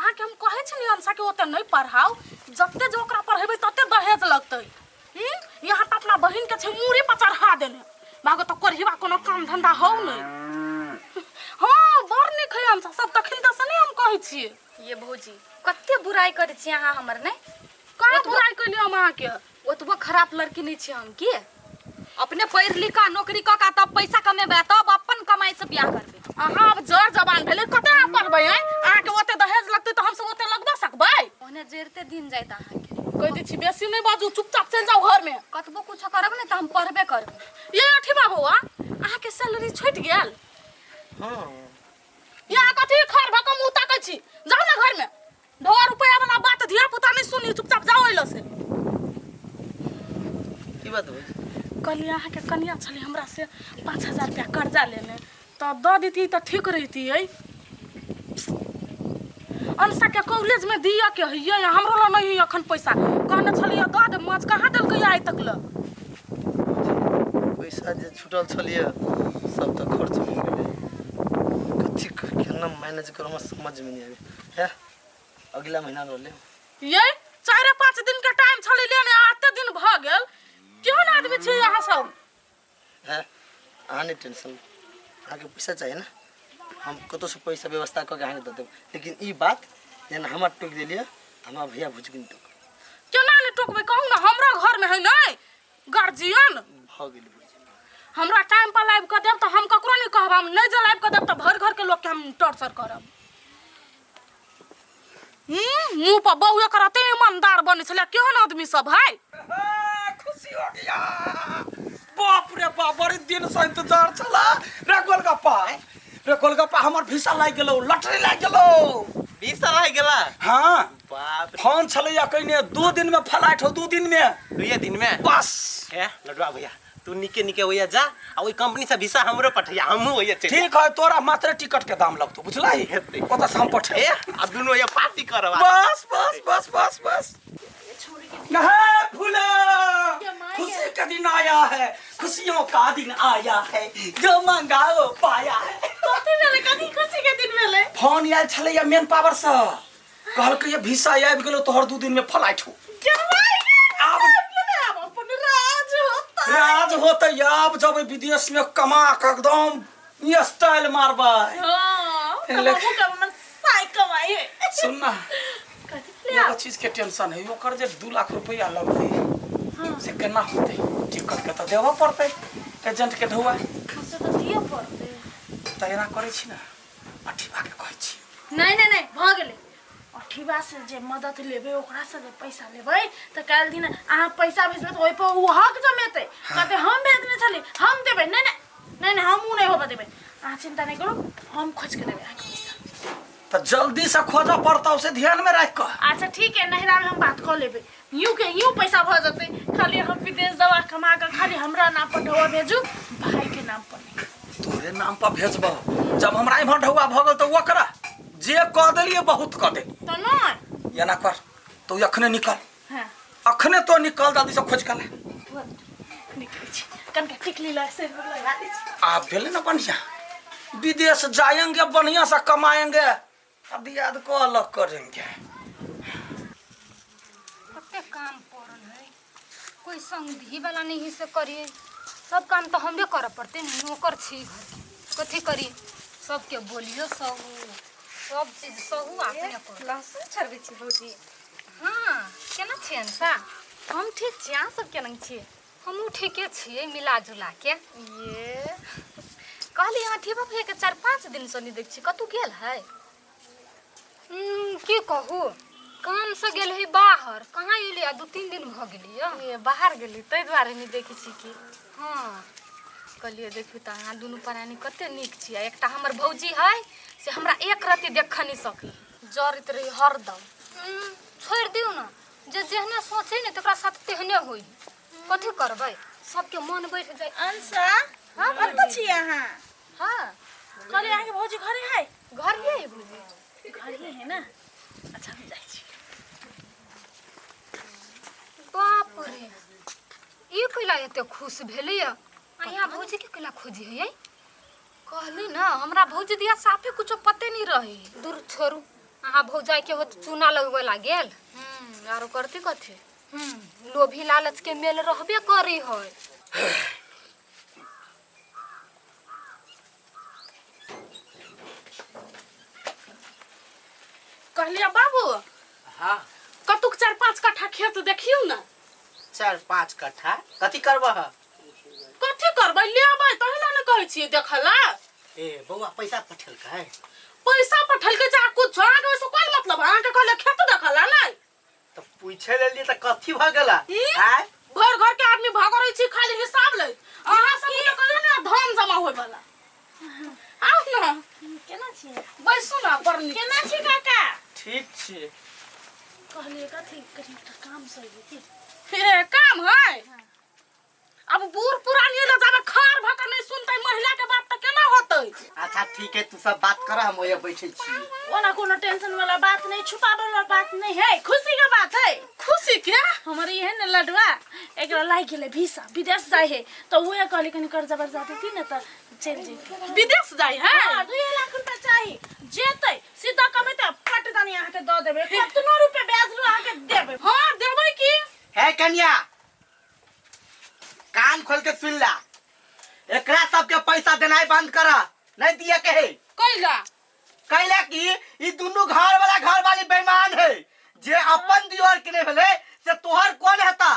अहाँ के हम कहे छलिए अंसा के ओते नहीं पढ़ाओ जत्ते जो ओकरा पढ़ेबे तत्ते दहेज लगतै यहाँ त अपना बहिन के छै मूड़ी पर चढ़ा देने मागो तो करहिबा कोनो काम धंधा हो नहीं। हां बड़ निक है अंसा सब तखिन त सने हम कहै छिए। ये भौजी कत्ते बुराई करे छी अहाँ हमर नै का बुराई कइली हम अहाँ के ओतबो खराब लड़की नहीं छी हम के अपने पढ़ लिखा नौकरी क का तब पैसा कमेबे तब अपन कमाई से बियाह करबे। अहाँ अब जर जबान भेले कते पढ़बै हैं अहाँ के ओते दहेज लगतै त हम सब ओते लगबा सकबै ओने जेरते दिन जाइत अहाँ के कह दै छी बेसी नहीं बाजू चुपचाप चल जाओ घर में कतबो कुछ करब ने त हम पढ़बे करब। ये अठीबा बौआ अहाँ के सैलरी छुट गेल। हां या कथी खर भकम मुंह ताकै छी जाओ ना घर में 2 रुपया वाला बात धिया पुता नहीं सुनी चुपचाप जाओ एलो से की बात है कहली अहाँ के कन्या छली हमरा से 5000 रुपया कर्जा लेने तो द देती तो ठीक रहती है। अंसा के कॉलेज में दिया के है हमरो ला नहीं अखन पैसा कहने छलिए द दे माछ कहाँ देलकै आइ तक ल पैसा जे छुटल छलिए सब तो खर्च हो गेलै कथी केना मैनेज करम समझ में नहीं आवे है अगला महीना रोले ये 4-5 दिन के टाइम छली लेने आते दिन भ गेल केहन आदमी छी यहाँ सब है आने टेंशन आगे पैसा चाहिए ना हम कतो से पैसा व्यवस्था करके आने दे देब लेकिन ई बात जेना हमरा टोक देलिए हमरा भैया भुजकिन टोक केना ने टोकबै कहू ना हमरा घर में है नहीं गार्जियन भ गेल हमरा टाइम पर लाइव कर देब त हम ककरो नहीं कहब हम नहीं जे लाइव कर देब त भर घर के लोग के हम टॉर्चर करब। मुंह पर बहु करते ईमानदार बने छले केहन आदमी सब है खुशी हो गया बाप रे बाप बड़ी दिन से इंतजार चला रे गोलगप्पा हमर वीसा लाग गेलो लॉटरी लाग गेलो वीसा लाग गेला। हां बाप रे फोन चलैया कइने 2 दिन में फ्लाइट हो 2 दिन में 2 दिन में बस ए लडवा भैया तू निके होया जा आ ओई कंपनी से वीसा हमरो पठैया हमहु होया चल ठीक है तोरा मात्र टिकट के दाम लगतो बुझलाई ओता से हम पठे ए अब दुनो ये पार्टी करवा बस नहीं भूला खुशी का दिन आया है खुशियों का दिन आया है जो मंगाओ पाया है कथी खुशी के दिन भेले फोन आयल छलैया मेन पावर से कहल के ये वीसा आबि गेलो तोहर 2 दिन में फ्लाइट हो राज होता अब जब विदेश में कमा के एकदम ये स्टाइल मारबा सुन ना एगो चीज के टेंशन है ओकर जे 2 लाख रुपया लगते से केना होते टिकट के तो देबो पड़ते एजेंट के ढौआ से तो दियो पड़ते तैयार करे छी ना अठीबा के कहै छी नहीं भ गेले अठीबा से जे मदद लेबे ओकरा से जे पैसा लेबे त काल दिन आ पैसा भेजबे त ओइ पर उ हक जमेते कहते हम भेजने छली हम देबे नहीं हम उ नहीं होबे देबे आ चिंता नहीं करो हम खोज के देबे पैसा तो जल्दी से खोजा पड़ता उसे ध्यान में रख कर। अच्छा ठीक है नहिरा में हम बात कर लेबे यूं पैसा भ जते खाली हम विदेश दवा कमा के खाली हमरा नाम पर ढौआ भेजू भाई के नाम पर नहीं तोरे नाम पर भेजबो जब हमरा इमहर ढौआ भ गेल त ओकरा जे क देलिए बहुत क दे तो नहीं या ना कर तू अखने निकल हां अखने तो निकल जल्दी से खोज कर ले निकल छी कन के टिकली ला से लगा दे आप भेले ना बढ़िया विदेश जाएंगे बढ़िया से कमाएंगे अब याद को अलग करेंगे कते काम पड़ल है कोई संगी वाला नहीं से करिए सब काम तो हमें कर पड़ते नौकर छी घर के कथी करिए सबके बोलियो सब चीज सहू आपने कर लहसुन छरबे छी भौजी हां केना छियन सा हम ठीक छी आ सब केना छी हमहु ठीके छी मिला जुला के ये कहली हां ठीक भए के 4-5 दिन से नहीं देख छी कतु गेल है की कहू काम से गेल है बाहर कहाँ एलिया 2-3 दिन भ गेलिए ये बाहर गेली तै द्वारे नहीं देखी छी की हां कहलिए देखू त अहाँ दुनू प्राणी कते नीक छी एकटा हमर भौजी है से हमरा एक रति देख नहीं सकी जरित रही हरदम छोड़ दियो ना जे जेहने सोचे ने तकरा साथ तेहने होई कथि करबै सबके मन बैठ जाय अंसा हां कत छी अहाँ हां कहली अहाँ के भौजी घरे है घर ये है भौजी घर ही है ना अच्छा हम जाई छी बाप रे ई कइला एते खुश भेलिए अहाँ भौजी के कइला खोजी है कहली ना हमरा भौजी दिया साफे कुछ पते नहीं रही दूर छोड़ू अहाँ भौजाई के हो चूना लगवे लागेल। आरो करती कथी? लोभी लालच के मेल रहबे करी है। कहलिया बाबू हाँ कतुक 4-5 कट्ठा खेत देखियो ना। 4-5 कट्ठा कथी करबह? कथी करबै लेबै तहिना न कहै छी देखला। ए बौआ पैसा पठेलकै है? पैसा पठलकै जा कुछ आगे से कोन मतलब आके कहले खेत देखला नै। तो पूछे लेलिए त कथी भ गेला? आय घर घर के आदमी भगरै छी खाली हिसाब ले। अहाँ सब के कहले ना धन जमा होय वाला। आउ ना केना छी? बैसु ना परनी। केना छी काका? ठीक छी। कहलिए कथी करी काम सही थी। हे काम है? अब बूढ़ पुरानी ले जाबे खार भका नहीं सुनतै महिला के बात त केना होतै? अच्छा ठीक है तू सब बात कर हम ओए बैठे छी। ओना कोनो टेंशन वाला बात नहीं छुपावे वाला बात नहीं है। खुशी के बात है। खुशी के? हमर ये है न लडवा एकरा लाग गेले वीसा विदेश जाय है तो ओए कहली कनी कर्जा वर्जा देती न त चल जे। विदेश जाय है? हां 2 लाख रुपया चाहिए। जेतै सीधा कमेते फट दानी आहा के द देबे। कितना रुपया ब्याज लो आहा के देबे? हां देबै की? है कन्या कान खोल के सुन ला। एकरा सबके पैसा देनाई बंद कर। नहीं दिए के है कैला कैला कि ई दुनु घर वाला घर वाली बेईमान है। जे अपन दियोर के नहीं भेले से तोहर कौन हेता?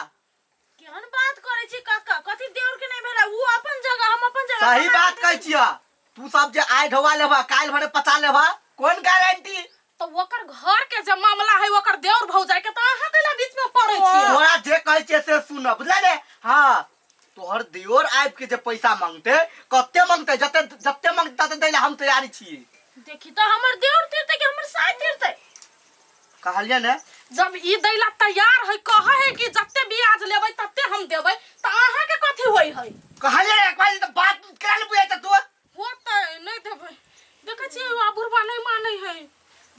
केहन बात करे छी काका? कथि देवर के नहीं भेला? ऊ अपन जगह हम अपन जगह। सही बात कहै छिया। तू सब जे आइ ढवा लेबा काल भरे पचा लेबा कौन गारंटी? तो ओकर घर के जे मामला है ओकर देवर भौजाई के त अहाँ देला बीच में पड़ै छी। तोरा जे कहै छै से सुन बुझले रे। हां तोहर दियोर आइब के जे पैसा मांगते कत्ते मांगते जत्ते जत्ते मांगता त दैला हम तैयारी छी। देखी तो हमर देवर तीरते कि हमर साई तीरते? कहलिए ने जब ई दैला तैयार है कहे है कि जत्ते ब्याज लेबै तत्ते हम देबै त अहाँ के कथि होई है? कहलिए रे कहली त बात केना न बुझै त तू? होतै नहीं देबै। देखै छी आ बुढ़वा नहीं मानै है।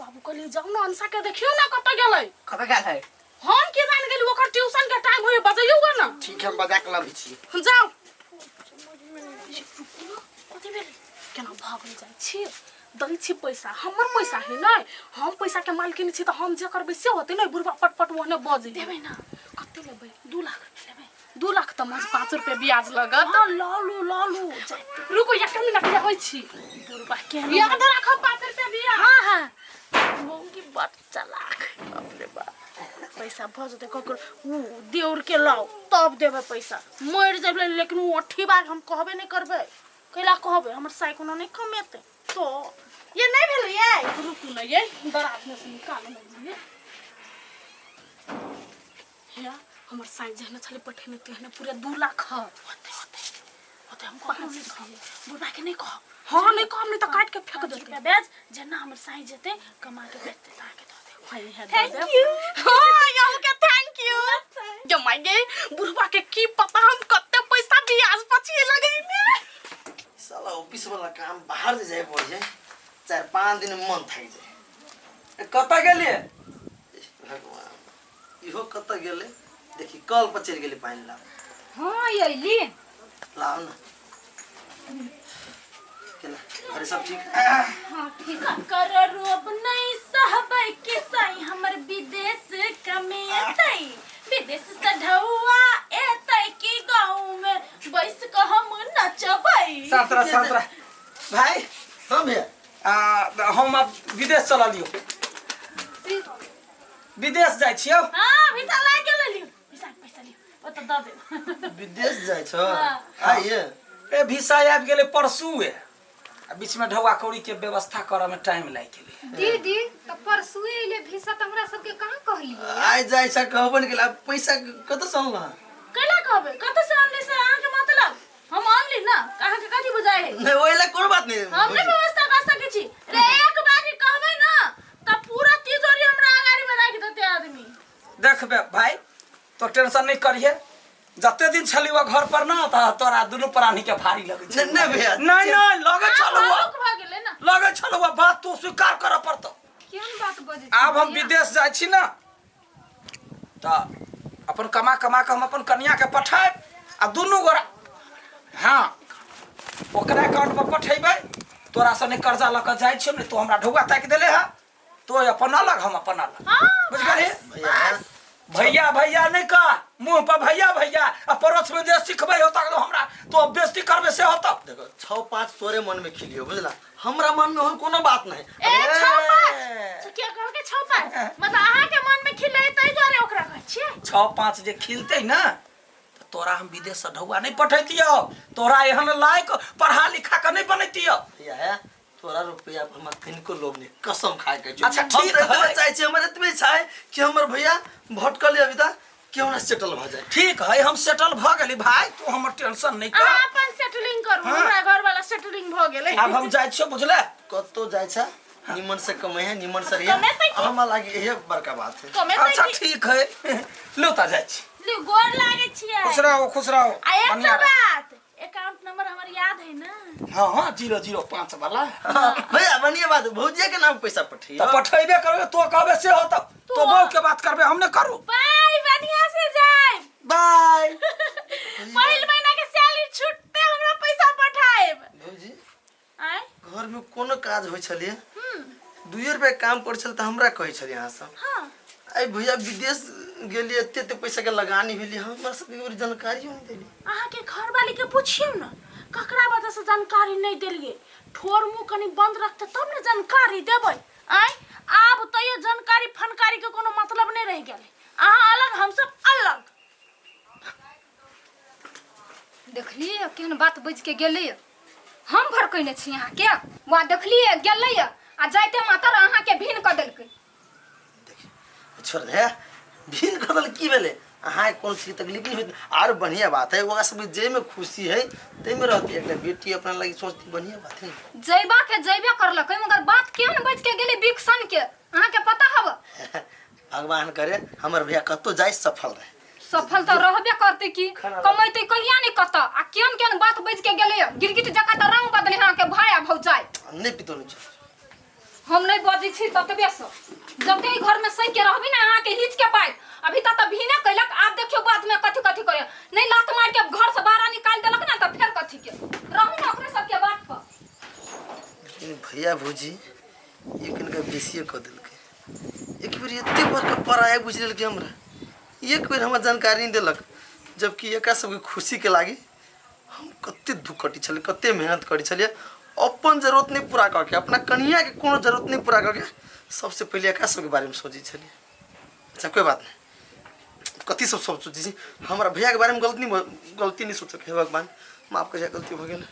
बाबू कहली जाऊ न अंसा के देखियो ना कत गेलै। कत गेल है? हम के जान गेली ओकर ट्यूशन के टाइम होय बजैयो ना। ठीक है बजा के लबै छी। जाओ कथि भेल केना भागल जाइ छी? दै छी पैसा हमर पैसा है नै। हम पैसा के मालकिन छी त हम जे करबै से होतै नै। बुढ़वा पटपट ओहने बजे देबै ना। कत्ते लेबै? 2 लाख लेबै। 2 लाख त मज 5 रुपया ब्याज लगत। लालू रुको 1 मिनट लेबै छी। बुढ़वा के याद राखब 5 रुपया ब्याज। हां हां मोंगी बात चलाक। बाप रे बाप पैसा भजते ककर ऊ देवर के लाओ तब देबे पैसा। मर जेबे लेकिन ऊ अठी बार हम कहबे नहीं करबे। कैला कहबे हमर साई कोनो नहीं कमेते तो ये नहीं भेल ये। रुकू न ये दराज में से निकाल ले। या हमर साई जहने छले पठेने तेहने पूरे 2 लाख होते हम कहां से कहबे? बुढ़ा के नहीं कह। हां नहीं कह, नहीं तो काट के फेंक देते ब्याज। जेना हमर साई जेते कमा के बेचते ताके थैंक यू। हां यहू के थैंक यू। जमाई गे बुढ़वा के की पता हम कत्ते पैसा ब्याज पछी लगैने। साला ऑफिस वाला काम बाहर से जाए पड़ जाए 4-5 दिन में मन थक जाए। कत गेलिए? भगवान इहो कत गेले देखी कल पर चल गेले पानी ला। हां यली लाओ ना केला घरे सब ठीक? हां ठीक कर रोब नहीं सहबै के साई हमर विदेश कमेतै। विदेश से ढौआ एतै की गांव में बैस के हम नचबै। संतरा भाई हां भैया हम अब विदेश चला लियो। विदेश जाय छियो। हां वीसा ला के ले लियो। वीसा पैसा लियो ओ त द दे। विदेश जाय छ? आइए ए वीसा आबि गेले परसुए। बीच में ढौआ कौड़ी के व्यवस्था करे में टाइम लाग गेले। दीदी त परसुए ले भिसा त हमरा सब के कहां कहली? आइ जाय छ कहबन गेला पैसा कत से आनला? कैला कहबे कत से आनले से अहाँ के मतलब हम आनली ना कहां के कथि बुझाए है? नहीं ओइला कोन बात नहीं। हम नहीं व्यवस्था कर सके छी। रे एक बारी कहबै ना त पूरा तिजोरी हमरा आगारी में राख देते आदमी। देखबे भाई तो टेंशन नहीं करिए। जते दिन छलिवा घर पर ना त तोरा दुनु प्राणी के भारी लगे छ। नहीं भैया नहीं लगे छलुआ लोग भ गेले ना। लगे छलुआ बात तो स्वीकार कर पड़तो। केहन बात बजे? अब हम विदेश जाय छी ना त अपन कमा के हम अपन कन्या के पठाए आ दुनु गोरा हां ओकरा अकाउंट पर पठेबै। तोरा सने कर्जा ल के जाय छियो ने तो हमरा ढौआ ताक देले है तो अपन अलग हम अपन अलग हाँ, बुझ गए भैया भैया भैया नहीं का मुंह पर भैया भैया अब पड़ोस में जे सिखबै होता तो हमरा तो बेइज्जती करबे से होता। देखो 6-5 तोरे मन में खिलियो बुझला, हमरा मन में और कोनो बात नहीं। ए छौपा क्या कहल के छौपा मतलब अहाँ के मन में खिले तै दुआरे ओकरा कहै छियै 6-5 जे खिलते ना तो तोरा हम विदेश से ढौआ नहीं पठैतियो, तोरा एहन लायक पढ़ा लिखा के नहीं बनैतियो। भैया है तोरा रुपया पर हमरा किनको लोभ नहीं, कसम खाए के अच्छा, हम ठीक तो एतबे है। चाहे छी, हमर एतबे चाहे कि हमर भैया भटकल अभी तक केओ ना सेटल भ जाए। ठीक है हम सेटल भ गेली भाई, तू हमर टेंशन नहीं अहाँ कर। अपन सेटलिंग करू हाँ। हमरा घर वाला सेटलिंग भ गेलै अब हम जाय छियो बुझले कतो जाय छ निमन से कमाई है, निमन से रिया कमेतै की? हमरा लागी यही बड़का बात है। कमेतै अच्छा की? ठीक है लौटा जाय छी। ले गोर लागे छियै खुश रहो खुश रहो आ एक बढ़िया रहो। बात अकाउंट नंबर हमर याद है ना हाँ हाँ 005 वाला भैया बढ़िया बात, भौजिया के नाम पैसा पठियो। तो पठेबे करबे तो कहबे से हो तब तो बहू के बात करबे हम नहीं करू। बाय बढ़िया से जाए बाय पहिल महीना के सैलरी छुटते हमरा पैसा पठाएब भौजी आय घर में कोनो काज होय छलिए 2 रुपया काम पड़ छल त हमरा कहै छलिए अहाँ सब हां आई भैया विदेश गेलिए एते पैसा के लगानी भेली, हमरा सब के जानकारी नहीं देली। अहाँ के घर वाली के पूछियो ना ककरा वजह से जानकारी नहीं देलिए, ठोर मुंह कनी बंद रखते तब ना जानकारी देबै। आय आब त ये जानकारी फनकारी के कोनो मतलब नहीं रह गेलै, अहाँ अलग हम सब अलग। देखलिए केहन बात बज के गेलै, हम भड़कैने छी अहाँ के वहाँ देखलिए गेलै आ जाइते मातर अहाँ के भिन क देलकै। छोड़ दे भिन कदल की भेले, अहाँ कौन सी तकलीफ नहीं होती और बढ़िया बात है। वो सब जे में खुशी है ते में रहती है, बेटी अपना लगी सोचती बढ़िया बात है। जैबा के जैबे करलकै मगर बात केहन बज के गेलै बिकसन के अहाँ के पता हब। भगवान करे हमर भैया कतो जाय सफल रहे। सफल तो रहबे करते की कमैते कहिया नहीं कत आ केहन केहन बात बज के गेलै गिरगिट जका त रंग बदले अहाँ के भाई आ भौजाई। नहीं पितो नहीं हम नहीं बजी छी ततबे से जते ही घर में सही के रहबी ना अहाँ के हिच के पाइ अभी तक भीने कैलक। आप देखियो बाद में कथि कथि करे नहीं लात मार के घर से बाहर निकाल देलक ना त फिर कथि के रहू ना ओकरे सब के बात पर। लेकिन भैया भौजी एक इनका बेसिए क देलके, एक बेर एते बड़का पराया बुझ लेलके हमरा, एक बेर हमरा जानकारी नहीं देलक, जबकि एका सबके खुशी के लागी हम कते दुख कटी छले, कते मेहनत करी छलिए, अपन जरूरत नहीं पूरा करके, अपना कन्या के कोनो जरूरत नहीं पूरा करके सबसे पहले एका सबके बारे में सोची छलिए। अच्छा कोई बात नहीं, कति सब सोची छी हमरा भैया के बारे में गलती नहीं सोचके हे भगवान माफ कर, गलती हो गेल।